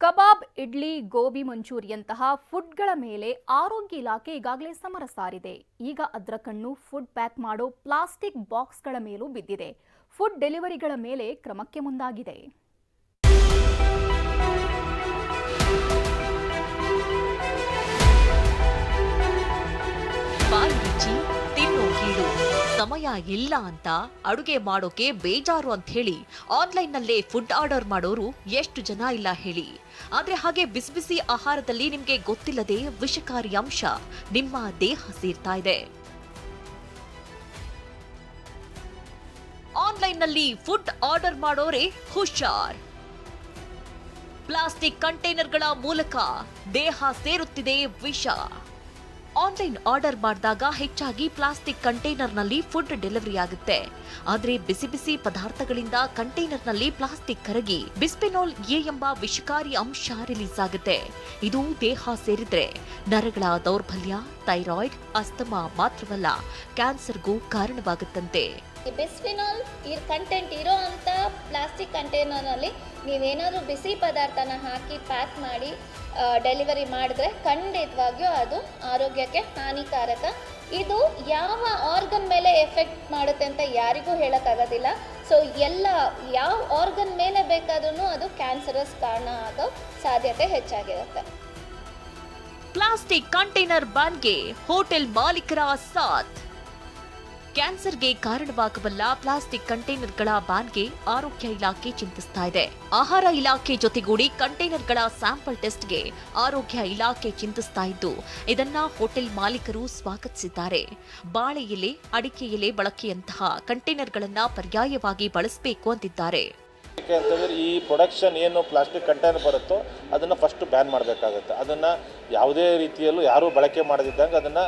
ಕಬಾಬ್, ಇಡ್ಲಿ, ಗೋಬಿ ಮಂಚೂರಿಯಂತಹ ಫುಡ್ಗಳ ಮೇಲೆ ಆರೋಗ್ಯ ಇಲಾಖೆ ಈಗಾಗಲೇ ಸಮರ ಸಾರಿದೆ. ಈಗ ಅದರ ಕಣ್ಣು ಫುಡ್ ಪ್ಯಾಕ್ ಮಾಡೋ ಪ್ಲಾಸ್ಟಿಕ್ ಬಾಕ್ಸ್ಗಳ ಮೇಲೂ ಬಿದ್ದಿದೆ. ಫುಡ್ ಡೆಲಿವರಿಗಳ ಮೇಲೆ ಕ್ರಮಕ್ಕೆ ಮುಂದಾಗಿದೆ. ಸಮಯ ಇಲ್ಲ ಅಂತ ಅಡುಗೆ ಮಾಡೋಕೆ ಬೇಜಾರು ಅಂತ ಹೇಳಿ ಆನ್ಲೈನ್ ನಲ್ಲೇ ಫುಡ್ ಆರ್ಡರ್ ಮಾಡೋರು ಎಷ್ಟು ಜನ ಇಲ್ಲ ಹೇಳಿ. ಆದ್ರೆ ಹಾಗೆ ಬಿಸಿ ಬಿಸಿ ಆಹಾರದಲ್ಲಿ ನಿಮ್ಗೆ ಗೊತ್ತಿಲ್ಲದೆ ವಿಷಕಾರಿ ಅಂಶ ನಿಮ್ಮ ದೇಹ ಸೇರ್ತಾ ಇದೆ. ಆನ್ಲೈನ್ ನಲ್ಲಿ ಫುಡ್ ಆರ್ಡರ್ ಮಾಡೋರೆ ಹುಷಾರ್. ಪ್ಲಾಸ್ಟಿಕ್ ಕಂಟೈನರ್ಗಳ ಮೂಲಕ ದೇಹ ಸೇರುತ್ತಿದೆ ವಿಷ. ಆನ್ಲೈನ್ ಆರ್ಡರ್ ಮಾಡಿದಾಗ ಹೆಚ್ಚಾಗಿ ಪ್ಲಾಸ್ಟಿಕ್ ಕಂಟೈನರ್ನಲ್ಲಿ ಫುಡ್ ಡೆಲಿವರಿ ಆಗುತ್ತೆ. ಆದ್ರೆ ಬಿಸಿ ಬಿಸಿ ಪದಾರ್ಥಗಳಿಂದ ಕಂಟೈನರ್ನಲ್ಲಿ ಪ್ಲಾಸ್ಟಿಕ್ ಕರಗಿ ಬಿಸ್ಫೆನಾಲ್ ಎ ಎಂಬ ವಿಷಕಾರಿ ಅಂಶ ರಿಲೀಸ್ ಆಗುತ್ತೆ. ಇದು ದೇಹ ಸೇರಿದ್ರೆ ನರಗಳ ದೌರ್ಬಲ್ಯ, ಥೈರಾಯ್ಡ್, ಅಸ್ತಮಾ ಮಾತ್ರವಲ್ಲ ಕ್ಯಾನ್ಸರ್ಗೂ ಕಾರಣವಾಗುತ್ತಂತೆ. ಬಿಸ್ಫಿನಾಲ್ ಕಂಟೆಂಟ್ ಇರೋ ಅಂತ ಪ್ಲಾಸ್ಟಿಕ್ ಕಂಟೈನರ್ನಲ್ಲಿ ನೀವೇನಾದರೂ ಬಿಸಿ ಪದಾರ್ಥನ ಹಾಕಿ ಪ್ಯಾಕ್ ಮಾಡಿ ಡೆಲಿವರಿ ಮಾಡಿದ್ರೆ ಖಂಡಿತವಾಗಿಯೂ ಅದು ಆರೋಗ್ಯಕ್ಕೆ ಹಾನಿಕಾರಕ. ಇದು ಯಾವ ಆರ್ಗನ್ ಮೇಲೆ ಎಫೆಕ್ಟ್ ಮಾಡುತ್ತೆ ಅಂತ ಯಾರಿಗೂ ಹೇಳೋಕ್ಕಾಗೋದಿಲ್ಲ. ಸೊ ಯಾವ ಆರ್ಗನ್ ಮೇಲೆ ಬೇಕಾದ್ರೂ ಅದು ಕ್ಯಾನ್ಸರಸ್ ಕಾರಣ ಆಗೋ ಸಾಧ್ಯತೆ ಹೆಚ್ಚಾಗಿರುತ್ತೆ. ಪ್ಲಾಸ್ಟಿಕ್ ಕಂಟೈನರ್ ಬ್ಯಾನ್ಗೆ ಹೋಟೆಲ್ ಮಾಲೀಕರ ಸಾಥ್. ಕ್ಯಾನ್ಸರ್ಗೆ ಕಾರಣವಾಗಬಲ್ಲ ಪ್ಲಾಸ್ಟಿಕ್ ಕಂಟೈನರ್ಗಳ ಬ್ಯಾನ್ಗೆ ಆರೋಗ್ಯ ಇಲಾಖೆ ಚಿಂತಿಸ್ತಾ ಇದೆ. ಆಹಾರ ಇಲಾಖೆ ಜೊತೆಗೂಡಿ ಕಂಟೈನರ್ಗಳ ಸ್ಯಾಂಪಲ್ ಟೆಸ್ಟ್ಗೆ ಆರೋಗ್ಯ ಇಲಾಖೆ ಚಿಂತಿಸ್ತಾ ಇದ್ದು, ಇದನ್ನ ಹೋಟೆಲ್ ಮಾಲೀಕರು ಸ್ವಾಗತಿಸಿದ್ದಾರೆ. ಬಾಳೆ ಎಲೆ, ಅಡಿಕೆ ಎಲೆ ಬಳಕೆಯಂತಹ ಕಂಟೈನರ್ಗಳನ್ನ ಪರ್ಯಾಯವಾಗಿ ಬಳಸಬೇಕು ಅಂತಿದ್ದಾರೆ. ಅಂತಂದ್ರೆ ಈ ಪ್ರೊಡಕ್ಷನ್ ಏನು ಪ್ಲಾಸ್ಟಿಕ್ ಕಂಟೈನರ್ ಬರುತ್ತೋ ಅದನ್ನು ಫಸ್ಟ್ ಬ್ಯಾನ್ ಮಾಡಬೇಕಾಗುತ್ತೆ. ಅದನ್ನು ಯಾವುದೇ ರೀತಿಯಲ್ಲೂ ಯಾರೂ ಬಳಕೆ ಮಾಡದಿದ್ದಂಗೆ ಅದನ್ನು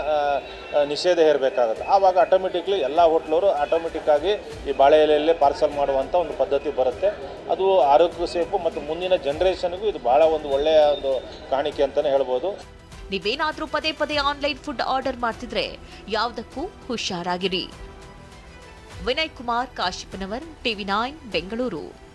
ನಿಷೇಧ ಹೇರಬೇಕಾಗುತ್ತೆ. ಆವಾಗ ಆಟೋಮೆಟಿಕ್ಲಿ ಎಲ್ಲ ಹೋಟ್ಲವರು ಆಟೋಮೆಟಿಕ್ಕಾಗಿ ಈ ಬಾಳೆ ಎಲೆಯಲ್ಲೇ ಪಾರ್ಸಲ್ ಮಾಡುವಂಥ ಒಂದು ಪದ್ಧತಿ ಬರುತ್ತೆ. ಅದು ಆರೋಗ್ಯ ಸೇಫು ಮತ್ತು ಮುಂದಿನ ಜನ್ರೇಷನ್ಗೂ ಇದು ಭಾಳ ಒಂದು ಒಳ್ಳೆಯ ಒಂದು ಕಾಣಿಕೆ ಅಂತಲೇ ಹೇಳ್ಬೋದು. ನೀವೇನಾದರೂ ಪದೇ ಪದೇ ಆನ್ಲೈನ್ ಫುಡ್ ಆರ್ಡರ್ ಮಾಡ್ತಿದ್ರೆ ಯಾವುದಕ್ಕೂ ಹುಷಾರಾಗಿರಿ. ವಿನಯ್ ಕುಮಾರ್ ಕಾಶಿಪನವರ್, TV9 ಬೆಂಗಳೂರು.